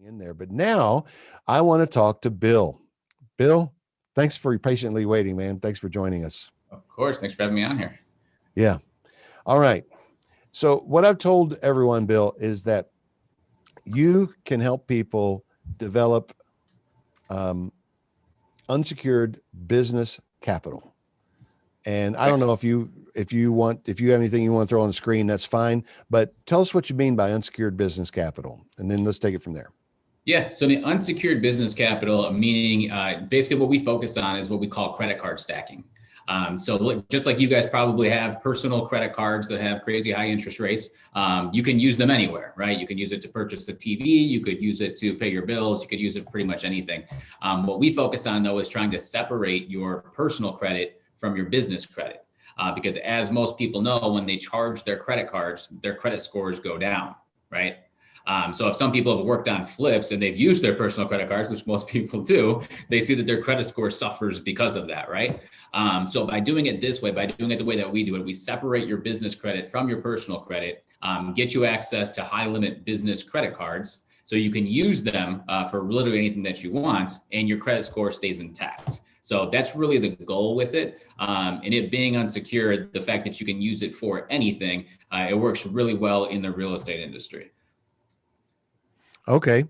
in there. But now I want to talk to Bill. Bill, thanks for patiently waiting, man. Thanks for joining us. Of course. Thanks for having me on here. Yeah. All right. So what I've told everyone, Bill, is that you can help people develop um, unsecured business capital. And I Okay. don't know if you have anything you want to throw on the screen, that's fine. But tell us what you mean by unsecured business capital, and then let's take it from there. Yeah. So the unsecured business capital, meaning basically what we focus on is what we call credit card stacking. Just like you guys probably have personal credit cards that have crazy high interest rates, you can use them anywhere, right? You can use it to purchase a TV. You could use it to pay your bills. You could use it for pretty much anything. What we focus on, though, is trying to separate your personal credit from your business credit. Because as most people know, when they charge their credit cards, their credit scores go down, right? So if some people have worked on flips and they've used their personal credit cards, which most people do, they see that their credit score suffers because of that, right? So by doing it this way, by doing it the way that we do it, we separate your business credit from your personal credit, get you access to high limit business credit cards so you can use them for literally anything that you want, and your credit score stays intact. So that's really the goal with it. And it being unsecured, the fact that you can use it for anything, it works really well in the real estate industry. Okay.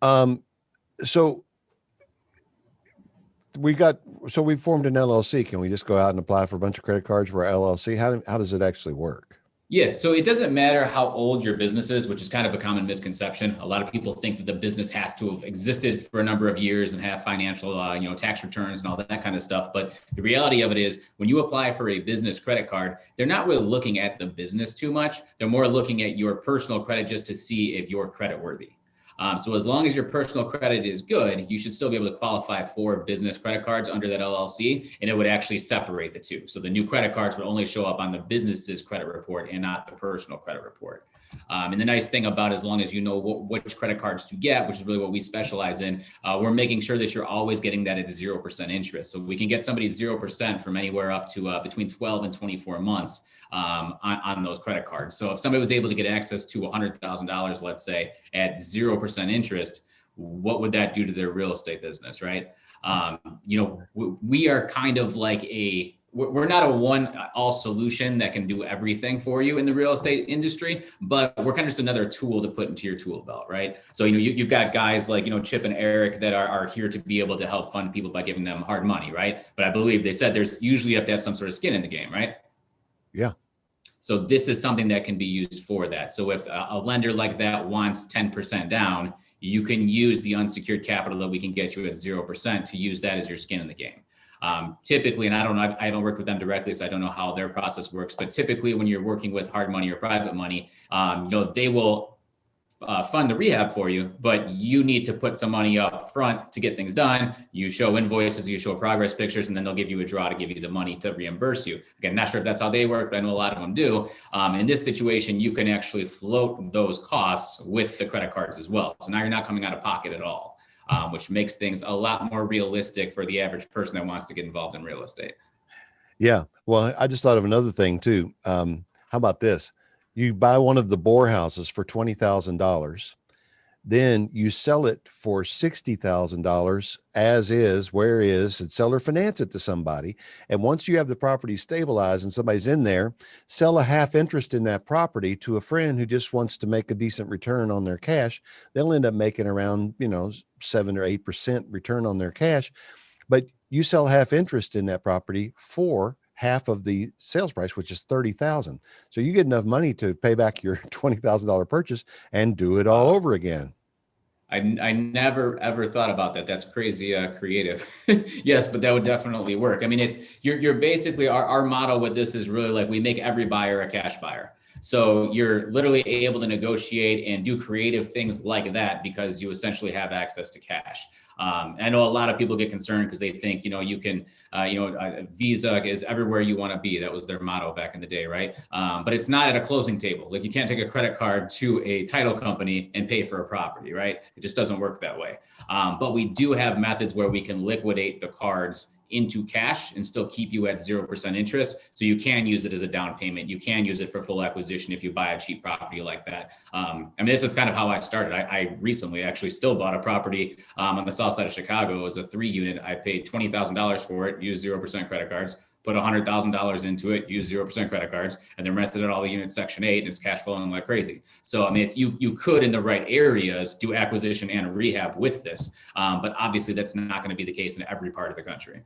So we formed an LLC. Can we just go out and apply for a bunch of credit cards for our LLC? How does it actually work? Yeah, so it doesn't matter how old your business is, which is kind of a common misconception. A lot of people think that the business has to have existed for a number of years and have financial, tax returns and all that kind of stuff. But the reality of it is, when you apply for a business credit card, they're not really looking at the business too much. They're more looking at your personal credit just to see if you're creditworthy. So as long as your personal credit is good, you should still be able to qualify for business credit cards under that LLC, and it would actually separate the two. So the new credit cards would only show up on the business's credit report and not the personal credit report. And the nice thing about, as long as you know which credit cards to get, which is really what we specialize in, we're making sure that you're always getting that at 0% interest. So we can get somebody 0% from anywhere up to between 12 and 24 months on those credit cards. So if somebody was able to get access to $100,000, let's say, at 0% interest, what would that do to their real estate business, right? We are kind of like we're not a one-all solution that can do everything for you in the real estate industry, but we're kind of just another tool to put into your tool belt, right? So, you've got guys like, Chip and Eric that are here to be able to help fund people by giving them hard money, right? But I believe they said there's usually you have to have some sort of skin in the game, right? Yeah. So this is something that can be used for that. So if a lender like that wants 10% down, you can use the unsecured capital that we can get you at 0% to use that as your skin in the game. Typically, and I don't work with them directly, so I don't know how their process works, but typically when you're working with hard money or private money, they will fund the rehab for you, but you need to put some money up front to get things done. You show invoices, you show progress pictures, and then they'll give you a draw to give you the money to reimburse you. Again, not sure if that's how they work, but I know a lot of them do. In this situation, you can actually float those costs with the credit cards as well. So now you're not coming out of pocket at all, which makes things a lot more realistic for the average person that wants to get involved in real estate. Yeah. Well, I just thought of another thing too. How about this? You buy one of the bore houses for $20,000, then you sell it for $60,000 as is, where is, and sell or finance it to somebody. And once you have the property stabilized and somebody's in there, sell a half interest in that property to a friend who just wants to make a decent return on their cash. They'll end up making around, 7 or 8% return on their cash. But you sell half interest in that property for half of the sales price, which is $30,000. So you get enough money to pay back your $20,000 purchase and do it all over again. I never ever thought about that. That's crazy creative. Yes, but that would definitely work. I mean, you're basically, our motto with this is really like, we make every buyer a cash buyer. So you're literally able to negotiate and do creative things like that because you essentially have access to cash. I know a lot of people get concerned because they think, you can, Visa is everywhere you want to be. That was their motto back in the day, right? But it's not at a closing table. Like, you can't take a credit card to a title company and pay for a property, right? It just doesn't work that way. But we do have methods where we can liquidate the cards into cash and still keep you at 0% interest. So you can use it as a down payment. You can use it for full acquisition if you buy a cheap property like that. I mean, this is kind of how I started. I recently actually still bought a property on the south side of Chicago. It was a 3-unit. I paid $20,000 for it, used 0% credit cards, put $100,000 into it, use 0% credit cards, and then rented it all the units Section 8, and it's cash flowing like crazy. So, I mean, you could, in the right areas, do acquisition and rehab with this. But obviously, that's not going to be the case in every part of the country.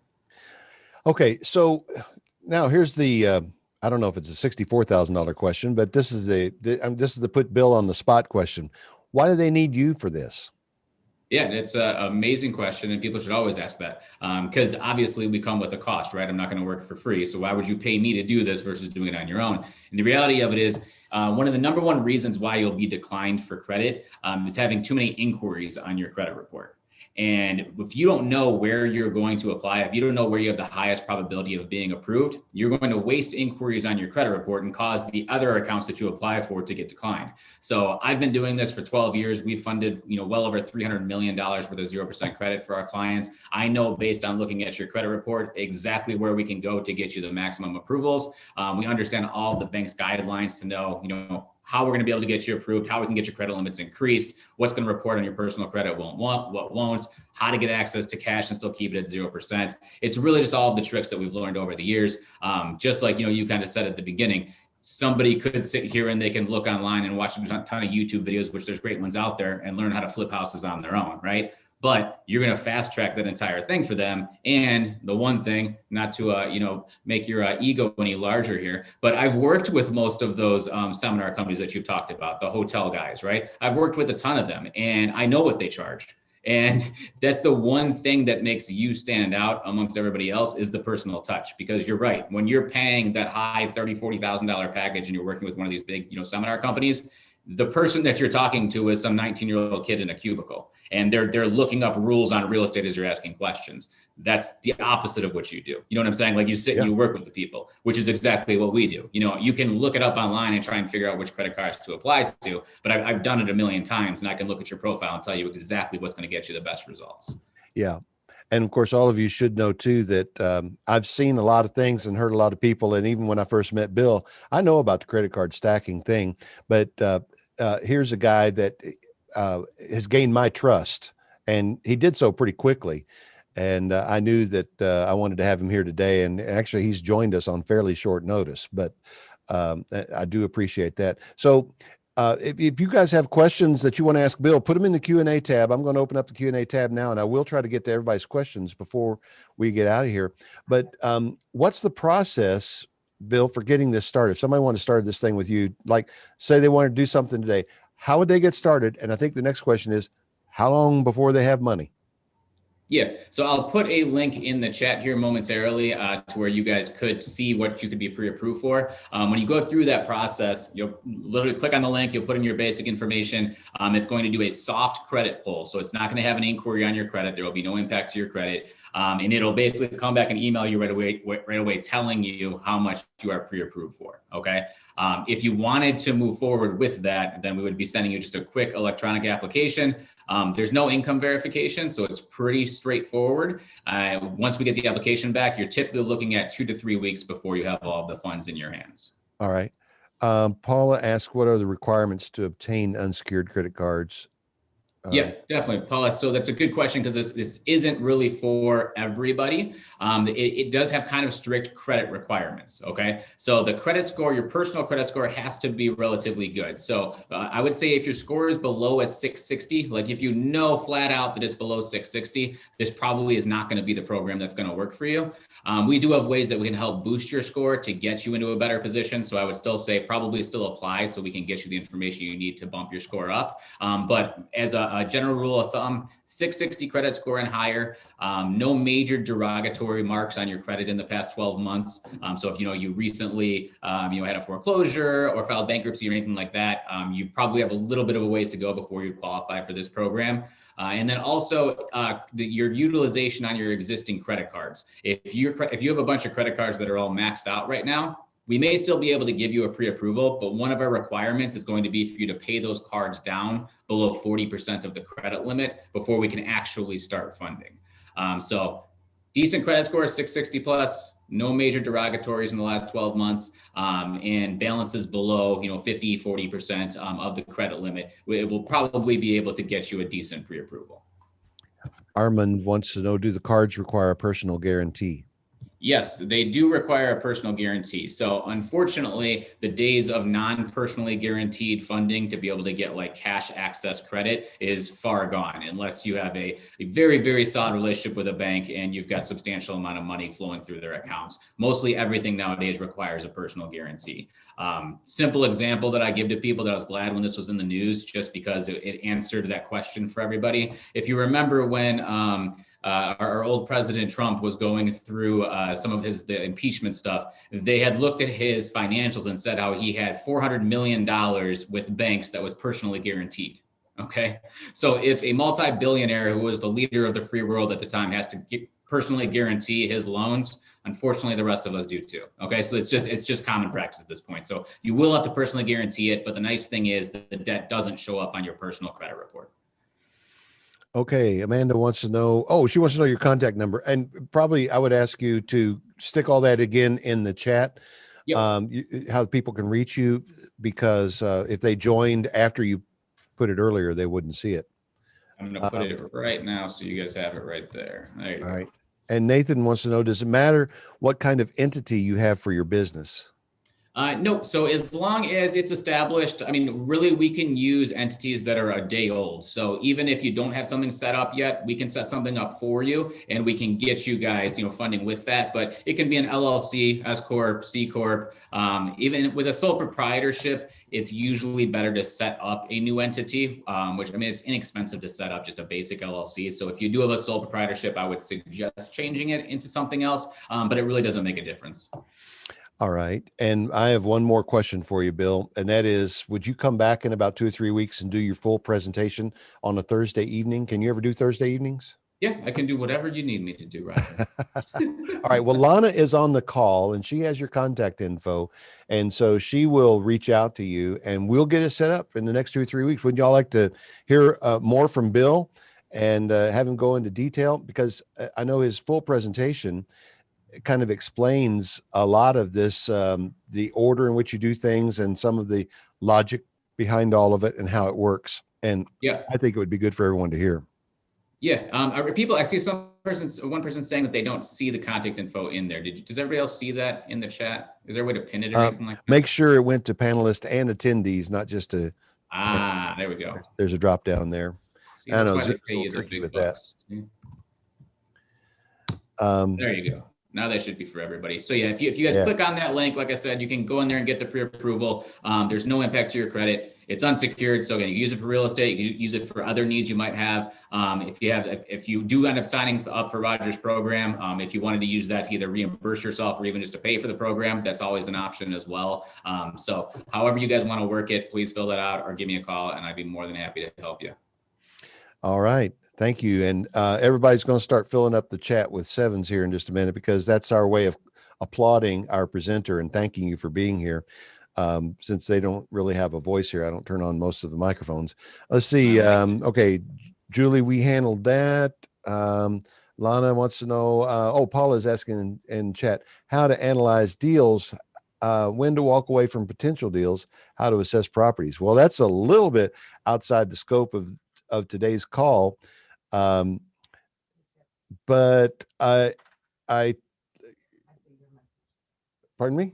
Okay. So now here's the, I don't know if it's a $64,000 question, but this is this is the put Bill on the spot question. Why do they need you for this? Yeah, it's an amazing question, and people should always ask that because obviously we come with a cost, right? I'm not going to work for free, so why would you pay me to do this versus doing it on your own? And the reality of it is, one of the number one reasons why you'll be declined for credit is having too many inquiries on your credit report. And if you don't know where you're going to apply, if you don't know where you have the highest probability of being approved, you're going to waste inquiries on your credit report and cause the other accounts that you apply for to get declined. So I've been doing this for 12 years. We've funded, well over $300 million worth of 0% credit for our clients. I know based on looking at your credit report exactly where we can go to get you the maximum approvals. We understand all the bank's guidelines to know, how we're going to be able to get you approved, how we can get your credit limits increased, what's going to report on your personal credit, what won't, how to get access to cash and still keep it at 0%. It's really just all of the tricks that we've learned over the years. Just like, you kind of said at the beginning, somebody could sit here and they can look online and watch a ton of YouTube videos, which there's great ones out there, and learn how to flip houses on their own, right? But you're going to fast track that entire thing for them. And the one thing, not to make your ego any larger here, but I've worked with most of those seminar companies that you've talked about, the hotel guys, right? I've worked with a ton of them, and I know what they charge. And that's the one thing that makes you stand out amongst everybody else is the personal touch. Because you're right, when you're paying that high $30,000-$40,000 package and you're working with one of these big seminar companies, the person that you're talking to is some 19-year-old kid in a cubicle, and they're looking up rules on real estate as you're asking questions. That's the opposite of what you do. You know what I'm saying? Like, you sit and you work with the people, which is exactly what we do. You can look it up online and try and figure out which credit cards to apply to, but I've done it a million times, and I can look at your profile and tell you exactly what's going to get you the best results. Yeah. And of course, all of you should know too, that I've seen a lot of things and heard a lot of people. And even when I first met Bill, I know about the credit card stacking thing, but here's a guy that has gained my trust, and he did so pretty quickly. And I knew that I wanted to have him here today. And actually, he's joined us on fairly short notice, but I do appreciate that. So if you guys have questions that you want to ask Bill, put them in the Q&A tab. I'm going to open up the Q&A tab now, and I will try to get to everybody's questions before we get out of here. But what's the process, Bill, for getting this started? If somebody wanted to start this thing with you, like say they want to do something today, how would they get started? And I think the next question is, how long before they have money? Yeah, so I'll put a link in the chat here momentarily to where you guys could see what you could be pre-approved for. When you go through that process, you'll literally click on the link, you'll put in your basic information. It's going to do a soft credit pull. So it's not going to have an inquiry on your credit. There will be no impact to your credit. And it'll basically come back and email you right away telling you how much you are pre-approved for, okay? If you wanted to move forward with that, then we would be sending you just a quick electronic application. There's no income verification, so it's pretty straightforward. Once we get the application back, you're typically looking at 2 to 3 weeks before you have all the funds in your hands. All right. Paula asked, what are the requirements to obtain unsecured credit cards? Yeah, definitely, Paula. So that's a good question, because this isn't really for everybody. It does have kind of strict credit requirements. Okay, so the credit score, your personal credit score, has to be relatively good. So I would say if your score is below a 660, like if you know flat out that it's below 660, this probably is not going to be the program that's going to work for you. We do have ways that we can help boost your score to get you into a better position. So I would still say probably still apply, so we can get you the information you need to bump your score up. But as a general rule of thumb, 660 credit score and higher, no major derogatory marks on your credit in the past 12 months. So if you recently had a foreclosure or filed bankruptcy or anything like that, you probably have a little bit of a ways to go before you qualify for this program. And then also your utilization on your existing credit cards. If you have a bunch of credit cards that are all maxed out right now, we may still be able to give you a pre-approval, but one of our requirements is going to be for you to pay those cards down below 40% of the credit limit before we can actually start funding. So Decent credit score, 660 plus, no major derogatories in the last 12 months, and balances below, 50, 40% of the credit limit. It will probably be able to get you a decent pre-approval. Armand wants to know, do the cards require a personal guarantee? Yes, they do require a personal guarantee. So unfortunately, the days of non-personally guaranteed funding to be able to get like cash access credit is far gone, unless you have a very, very solid relationship with a bank and you've got substantial amount of money flowing through their accounts. Mostly everything nowadays requires a personal guarantee. Simple example that I give to people that I was glad when this was in the news, just because it answered that question for everybody. If you remember when our old President Trump was going through some of the impeachment stuff, they had looked at his financials and said how he had $400 million with banks that was personally guaranteed. Okay. So if a multi-billionaire who was the leader of the free world at the time has to personally guarantee his loans, unfortunately, the rest of us do too. Okay. So it's just common practice at this point. So you will have to personally guarantee it. But the nice thing is that the debt doesn't show up on your personal credit report. Okay, Amanda wants to know, she wants to know your contact number. And probably I would ask you to stick all that again in the chat, Yep. how people can reach you, because if they joined after you put it earlier, they wouldn't see it. I'm going to put it right now so you guys have it right there. There you All go. right. And Nathan wants to know, does it matter what kind of entity you have for your business? No, so as long as it's established, I mean, really, we can use entities that are a day old. So even if you don't have something set up yet, we can set something up for you, and we can get you guys, funding with that. But it can be an LLC, S corp, C corp. Even with a sole proprietorship, it's usually better to set up a new entity, which, I mean, it's inexpensive to set up just a basic LLC. So if you do have a sole proprietorship, I would suggest changing it into something else, but it really doesn't make a difference. All right. And I have one more question for you, Bill. And that is, would you come back in about 2 or 3 weeks and do your full presentation on a Thursday evening? Can you ever do Thursday evenings? Yeah, I can do whatever you need me to do, Roger. All right. Well, Lana is on the call and she has your contact info. And so she will reach out to you and we'll get it set up in the next 2 or 3 weeks. Would y'all like to hear more from Bill and have him go into detail? Because I know his full presentation kind of explains a lot of this, the order in which you do things and some of the logic behind all of it and how it works. And Yeah. I think it would be good for everyone to hear. Yeah. I see one person saying that they don't see the contact info in there. Does everybody else see that in the chat? Is there a way to pin it or anything like that? Make sure it went to panelists and attendees, not just to. There we go. There's a drop down there. See, I know that's why they Zoom's a pay little you the tricky big with bucks. that. There you go. Now that should be for everybody. So yeah, if you guys click on that link, like I said, you can go in there and get the pre-approval. There's no impact to your credit. It's unsecured. So again, you use it for real estate. You use it for other needs you might have. If you do end up signing up for Roger's program, if you wanted to use that to either reimburse yourself or even just to pay for the program, that's always an option as well. So however you guys want to work it, please fill that out or give me a call and I'd be more than happy to help you. All right. Thank you. And everybody's going to start filling up the chat with sevens here in just a minute, because that's our way of applauding our presenter and thanking you for being here. Since they don't really have a voice here, I don't turn on most of the microphones. Let's see. Okay. Julie, we handled that. Lana wants to know, Paula is asking in chat, how to analyze deals, when to walk away from potential deals, how to assess properties. Well, that's a little bit outside the scope of today's call. But I, pardon me?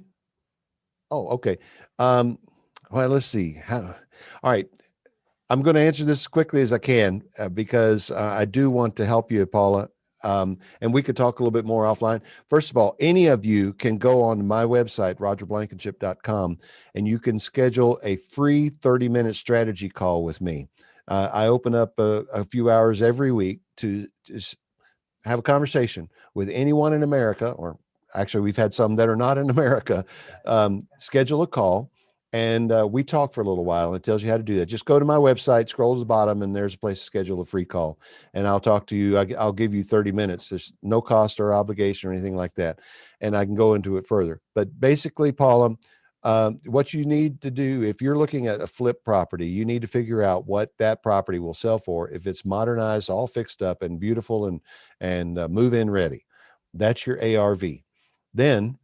Oh, okay. Well, let's see. All right. I'm going to answer this as quickly as I can because I do want to help you, Paula. And we could talk a little bit more offline. First of all, any of you can go on my website, rogerblankenship.com, and you can schedule a free 30-minute strategy call with me. I open up a few hours every week to just have a conversation with anyone in America, or actually we've had some that are not in America. Schedule a call and we talk for a little while, and it tells you how to do that. Just go to my website, scroll to the bottom, and there's a place to schedule a free call, and I'll talk to you. I'll give you 30 minutes. There's no cost or obligation or anything like that. And I can go into it further. But basically, Paula, what you need to do, if you're looking at a flip property, you need to figure out what that property will sell for. If it's modernized, all fixed up and beautiful and move in ready, That's your ARV. Then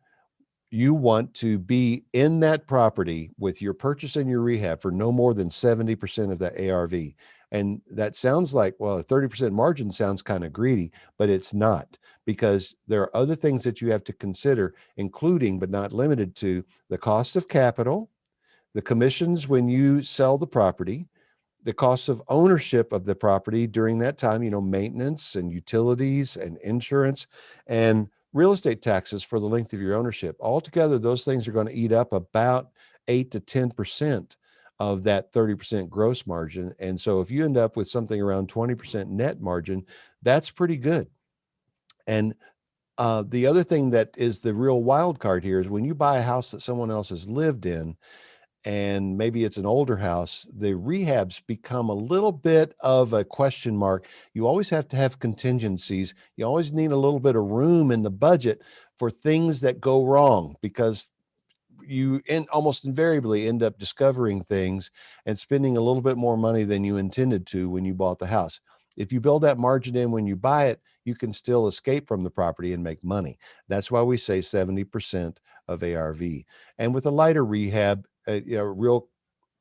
you want to be in that property with your purchase and your rehab for no more than 70% of that ARV. And that sounds like, well, a 30% margin sounds kind of greedy, but it's not, because there are other things that you have to consider, including but not limited to the cost of capital, the commissions when you sell the property, the cost of ownership of the property during that time, maintenance and utilities and insurance and real estate taxes for the length of your ownership. Altogether, those things are going to eat up about 8 to 10% of that 30% gross margin. And so if you end up with something around 20% net margin, that's pretty good. And the other thing that is the real wild card here is when you buy a house that someone else has lived in, and maybe it's an older house, the rehabs become a little bit of a question mark. You always have to have contingencies. You always need a little bit of room in the budget for things that go wrong, because you almost invariably end up discovering things and spending a little bit more money than you intended to when you bought the house. If you build that margin in when you buy it, you can still escape from the property and make money. That's why we say 70% of ARV. And with a lighter rehab, real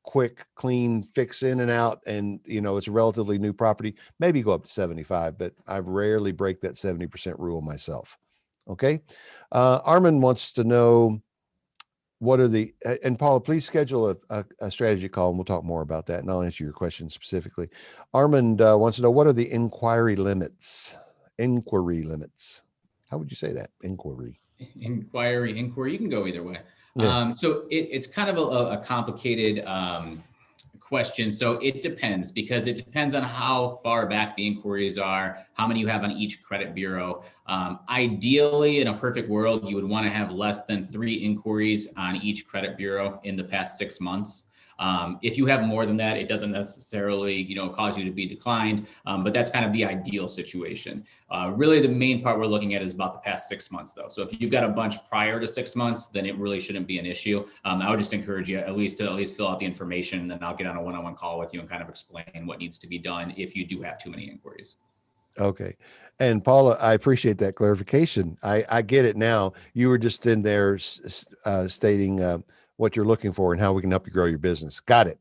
quick, clean fix in and out, and it's a relatively new property, maybe go up to 75, but I rarely break that 70% rule myself. Okay. Armin wants to know, what are the, and Paula, please schedule a strategy call and we'll talk more about that, and I'll answer your question specifically. Armand wants to know, what are the inquiry limits? How would you say that? Inquiry. Inquiry. You can go either way. Yeah. So it's kind of a complicated question. So it depends, because it depends on how far back the inquiries are, how many you have on each credit bureau. Ideally, in a perfect world, you would want to have less than 3 inquiries on each credit bureau in the past 6 months. If you have more than that, it doesn't necessarily, cause you to be declined, but that's kind of the ideal situation. Really, the main part we're looking at is about the past 6 months, though. So if you've got a bunch prior to 6 months, then it really shouldn't be an issue. I would just encourage you at least fill out the information, and then I'll get on a one-on-one call with you and kind of explain what needs to be done if you do have too many inquiries. Okay. And Paula, I appreciate that clarification. I get it now. You were just in there stating what you're looking for and how we can help you grow your business. Got it.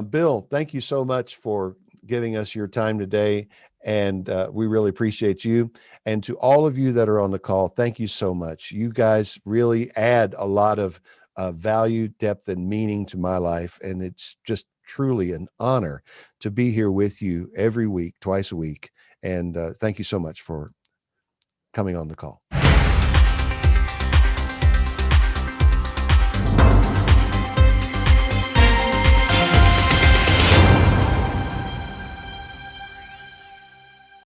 Bill, thank you so much for giving us your time today. And we really appreciate you. And to all of you that are on the call, thank you so much. You guys really add a lot of value, depth, and meaning to my life. And it's just truly an honor to be here with you every week, twice a week. And thank you so much for coming on the call.